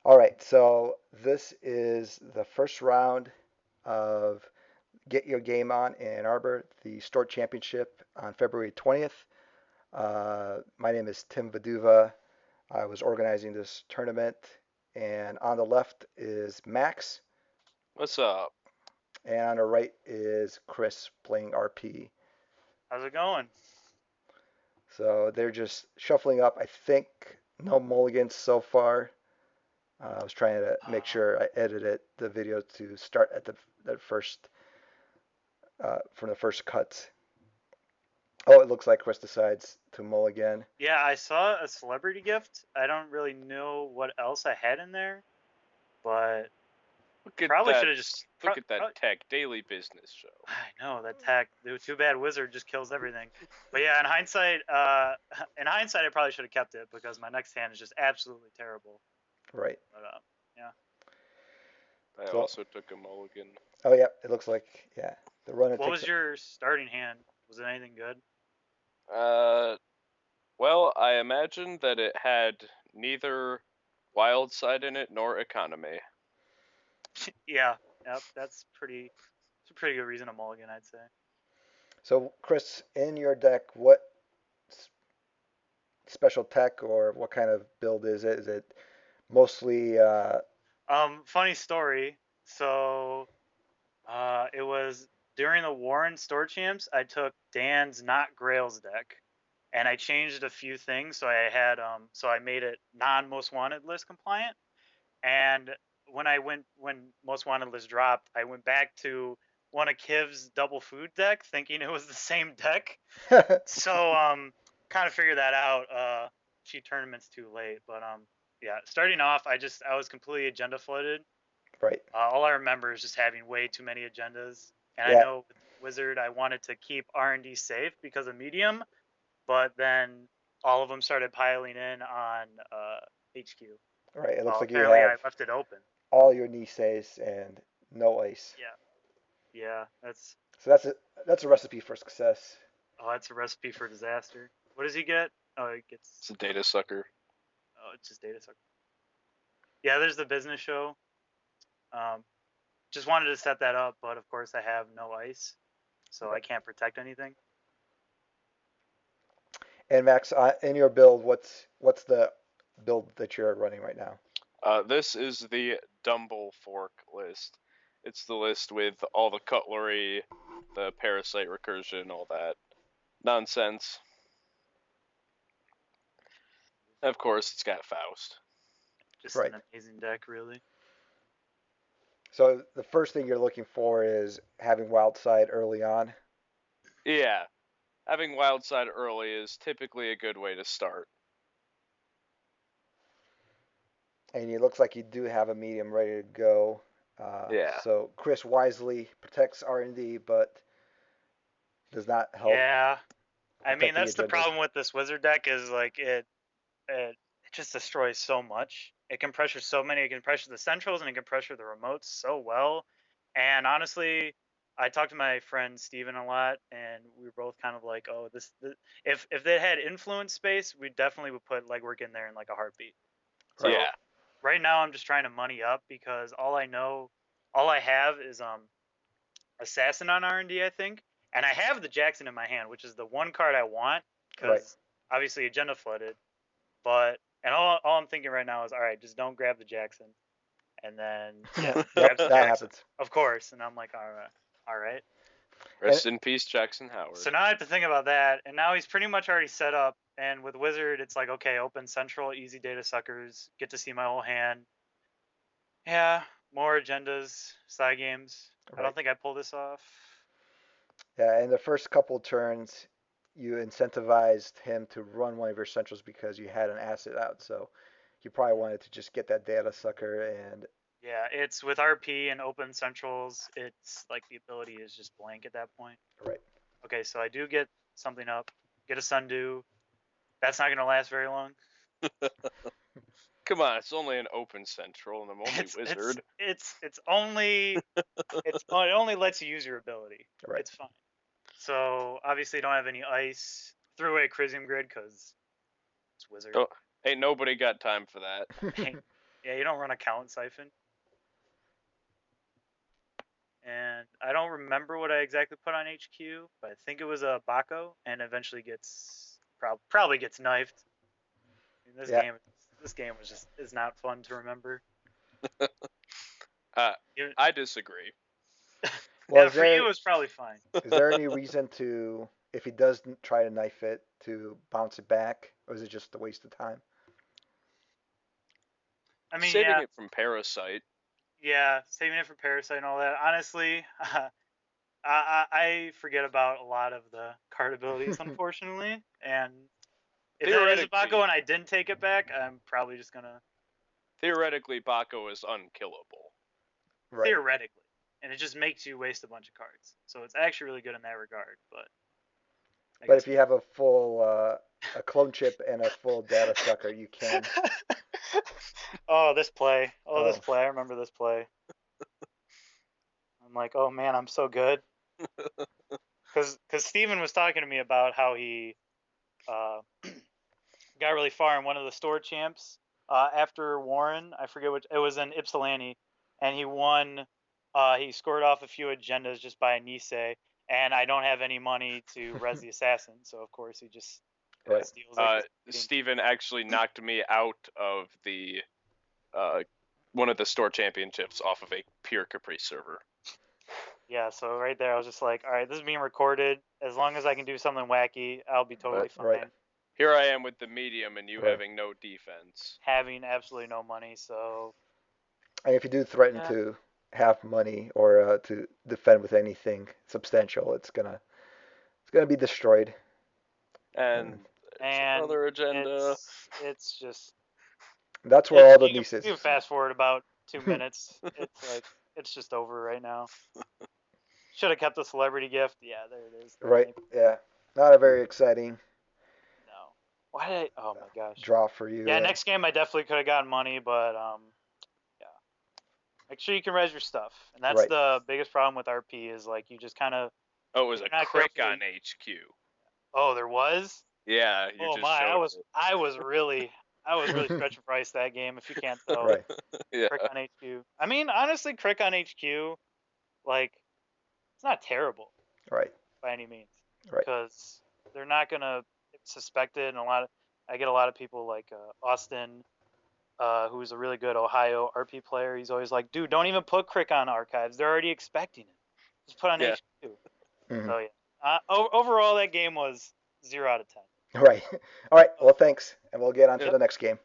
All right, so this is the first round of Get Your Game On in Ann Arbor, the Stort Championship on February 20th. My name is Tim Vaduva. I was organizing this tournament, and on the left is Max, What's up? and on the right is Chris playing RP. How's it going? So they're just shuffling up. I think no mulligans so far. I was trying to make Uh, sure I edited the video to start at the first from the first cuts. Oh, it looks like Chris decides to mulligan. yeah, I saw a celebrity gift. I don't really know what else I had in there, but Look at probably should that! have just. Look at that tech daily business show. I know that tech. Too bad Whizzard just kills everything. But yeah, in hindsight, I probably should have kept it because my next hand is just absolutely terrible. Right. But yeah. I So, also took a mulligan. oh yeah, it looks like yeah. The runner What takes. was your starting hand? Was it anything good? Uh, well, I imagined that it had neither wild side in it nor economy. Yeah. Yep. It's a pretty good reason to mulligan, I'd say. So, Chris, in your deck, what special tech or what kind of build is it? Is it mostly Funny story. So it was during the Warren Store Champs. I took Dan's Not Grails deck, and I changed a few things. So I made it non Most Wanted list compliant. And when Most Wanted list dropped, I went back to one of Kiv's double food deck, thinking it was the same deck. So kind of figured that out. She tournaments too late, but yeah. Starting off, I was completely agenda flooded. right? All I remember is just having way too many agendas. And I Yeah, know with Whizzard, I wanted to keep R&D safe because of medium, but then all of them started piling in on HQ. right. It looks Well, like you apparently have I left it open. all your Niseis and no ice. Yeah, yeah. So that's a recipe for success. That's a recipe for disaster. What does he get? Oh, he It's gets. a data sucker. Oh, it's just data sucker. Yeah, there's the business show. Um, just wanted to set that up, but of course I have no ice, so I Right. can't protect anything. And Max, in your build, what's the build that you're running right now? This is the Dumble Fork list. It's the list with all the cutlery, the parasite recursion, all that nonsense. And of course, it's got Faust. Just Right. an amazing deck, really. So the first thing you're looking for is having wild side early on. Yeah, having wild side early is typically a good way to start. And it looks like you do have a medium ready to go. Yeah. So Chris wisely protects R&D, but does not help Yeah, I mean protect the that's the agendas. problem with this wizard deck is like it just destroys so much. It can pressure so many. It can pressure the centrals and it can pressure the remotes so well. And honestly, I talked to my friend Steven a lot, and we were both kind of like, oh, if they had influence space, we definitely would put legwork in there in like a heartbeat. Right. So Yeah. right now, I'm just trying to money up because all I have is Assassin on R&D, I think, and I have the Jackson in my hand, which is the one card I want Right. because obviously agenda flooded. But and all I'm thinking right now is, all right, just don't grab the Jackson, and then yeah, grabs the That Jackson, happens. of course. And I'm like, all right. Rest in peace, Jackson Howard. So now I have to think about that, and now he's pretty much already set up. And with Whizzard, it's like, okay, open central, easy data suckers, get to see my whole hand. Yeah, more agendas, side games. I Right. don't think I pull this off. Yeah, in the first couple turns, you incentivized him to run one of your centrals because you had an asset out. So he probably wanted to just get that data sucker and Yeah, it's with RP and open centrals, it's like the ability is just blank at that point. right. Okay, so I do get something up, get a sundew. That's not gonna last very long. Come on, it's only an open central, and I'm only It's wizard. it's only it only lets you use your ability. Right. It's fine. So obviously don't have any ice. Threw away Crisium Grid because It's Whizzard. Oh, ain't nobody got time for that. Yeah, you don't run a count siphon. And I don't remember what I exactly put on HQ, but I think it was a Baco, and eventually gets probably gets knifed. I mean, Yeah. this game was just is not fun to remember. I disagree. Well, Yeah, for you it was probably fine. is there any reason to, if he does try to knife it, to bounce it back, or is it just a waste of time? I mean, Saving yeah, it from Parasite. yeah, saving it for Parasite and all that. Honestly, I forget about a lot of the card abilities, unfortunately. And if that is a Baco and I didn't take it back, I'm probably just gonna. Theoretically, Baco is unkillable. Right. Theoretically, and it just makes you waste a bunch of cards. So it's actually really good in that regard. But But if you have a full a clone chip and a full data sucker, you can. Oh, this play. Oh. This play. I remember this play. I'm like, oh man, I'm so good. Because Steven was talking to me about how he got really far in one of the store champs after Warren. I forget which. It was in Ypsilanti, and he won. He scored off a few agendas just by a Nisei, and I don't have any money to res the assassin, so of course he just steals it. Steven actually knocked me out of the one of the store championships off of a pure Caprice server. Yeah, so right there I was just like, all right, this is being recorded. As long as I can do something wacky, I'll be totally fine. Right. Here I am with the medium and you having no defense. Having absolutely no money, so. And if you do threaten to have money or to defend with anything substantial, it's gonna be destroyed. And another agenda. It's just. That's where all the nieces. You fast forward about 2 minutes. It's like it's just over right now. Should have kept the celebrity gift. Yeah, there it is. Right. Yeah. Not a very exciting. No. Why did I? Oh my gosh. Draw for you. Yeah, next game I definitely could have gotten money, but yeah. Make sure you can res your stuff, and that's the biggest problem with RP is like you just kind of. Oh, it was a crick on HQ. Oh, there was. Yeah. Oh my! I was really stretching price that game. If you can't tell. Right. Yeah. Crick on HQ. I mean, honestly, Crick on HQ, like, it's not terrible. Right. By any means. Right. Because they're not gonna suspect it, and I get a lot of people like Austin, who's a really good Ohio RP player. He's always like, dude, don't even put Crick on archives. They're already expecting it. Just put on HQ. Mm-hmm. So yeah. Overall, that game was 0 out of 10. Right. All right. Well, thanks, and we'll get on to the next game.